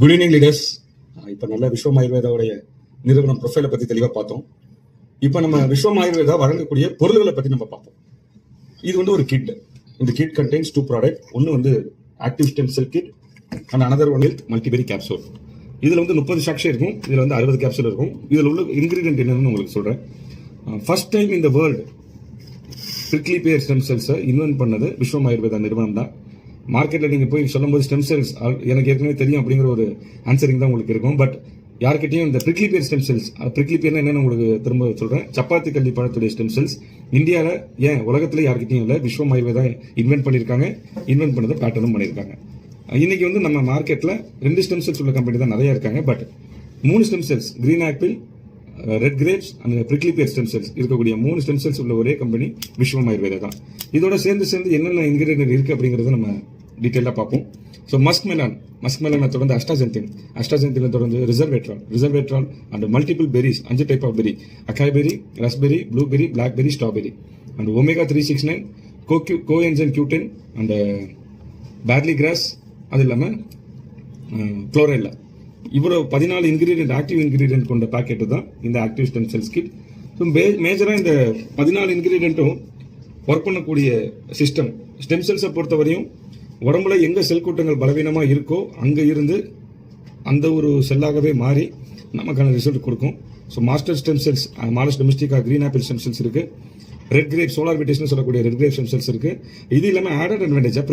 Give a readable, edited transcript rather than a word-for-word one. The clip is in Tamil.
Good evening leaders. இப்போ நல்ல விஸ்வம் ஆயுர்வேதாவுடைய நிறுவனம் ப்ரொஃபைலை பற்றி தெளிவாக பார்த்தோம். இப்போ நம்ம விஸ்வம் ஆயுர்வேதா வழங்கக்கூடிய பொருள்களை பற்றி நம்ம பார்ப்போம். இது ஒரு கிட். இந்த கிட் கண்டெய்ன்ஸ் 2 ப்ராடக்ட். ஒன்று active stem cell kit and another one is multiberry capsule. இதில் 30 சாக்ஷே இருக்கும். இதில் 60 கேப்சூல் இருக்கும். இதில் உள்ள இன்கிரீடியன்ட் என்னன்னு உங்களுக்கு சொல்கிறேன். ஃபர்ஸ்ட் டைம் இந்த world prickly pear stem செல்ஸை invent பண்ணது விஸ்வம் ஆயுர்வேதா நிறுவனம் தான். மார்க்கெட்டில் நீங்கள் போய் சொல்லும்போது ஸ்டெம் செல்ஸ் எனக்கு ஏற்கனவே தெரியும் அப்படிங்கிற ஒரு ஆன்சரிங் தான் உங்களுக்கு இருக்கும். பட் யார்கிட்டையும் இந்த prickly pear stem cells, prickly பேர்னா என்னன்னு உங்களுக்கு திரும்ப சொல்கிறேன். சப்பாத்தி கல்லி பழத்துடைய ஸ்டெம் செல்ஸ் இந்தியாவில் ஏன் உலகத்தில் யார்கிட்டையும் இல்லை, விஸ்வம் ஆயுர்வேதா இன்வென்ட் பண்ணியிருக்காங்க. இன்வென்ட் பண்ணதை பேட்டர்னும் பண்ணியிருக்காங்க. இன்னைக்கு நம்ம மார்க்கெட்டில் 2 ஸ்டெம் செல்ஸ் உள்ள கம்பெனி தான் நிறைய இருக்காங்க. But 3 stem cells, green apple, red grapes and prickly pear stem cells இருக்கக்கூடிய 3 ஸ்டெம் செல்ஸ் உள்ள ஒரே கம்பெனி விஸ்வம் ஆயுர்வேதா தான். இதோட சேர்ந்து என்னென்ன இன்கிரீடியன்ட் இருக்கு அப்படிங்கறத நம்ம டீட்டெயிலாக பார்ப்போம். ஸோ மஸ்க் மெலானை தொடர்ந்து அஸ்டாஜென்டினை தொடர்ந்து resveratrol and multiple berries, 5 type of berry, acai berry, raspberry, blueberry, blackberry, strawberry and omega 369, coenzyme Q10 and barley grass, அது இல்லாமல் குளோரெல்லா. இவ்வளோ 14 இன்கிரீடியன்ட், ஆக்டிவ் இன்கிரீடியன்ட் கொண்ட பேக்கெட்டு தான் இந்த active stem cells kit. So மேஜராக இந்த 14 இன்கிரீடியன்ட்டும் ஒர்க் பண்ணக்கூடிய சிஸ்டம். ஸ்டெம் செல்ஸை பொறுத்தவரையும் உடம்புல எங்கே செல் கூட்டங்கள் பலவீனமாக இருக்கோ அங்கே இருந்து அந்த ஒரு செல்லாகவே மாறி நமக்கான ரிசல்ட் கொடுக்கும். So master stem cells, malus domestica, green apple stem cells இருக்குது. ரெட் கிரேப், சோலார் விட்டேஷன் சொல்லக்கூடிய ரெட் கிரேப் ஸ்டெம் செல்ஸ் இருக்குது. இது இல்லாமல் ஆடட் அட்வான்டேஜாக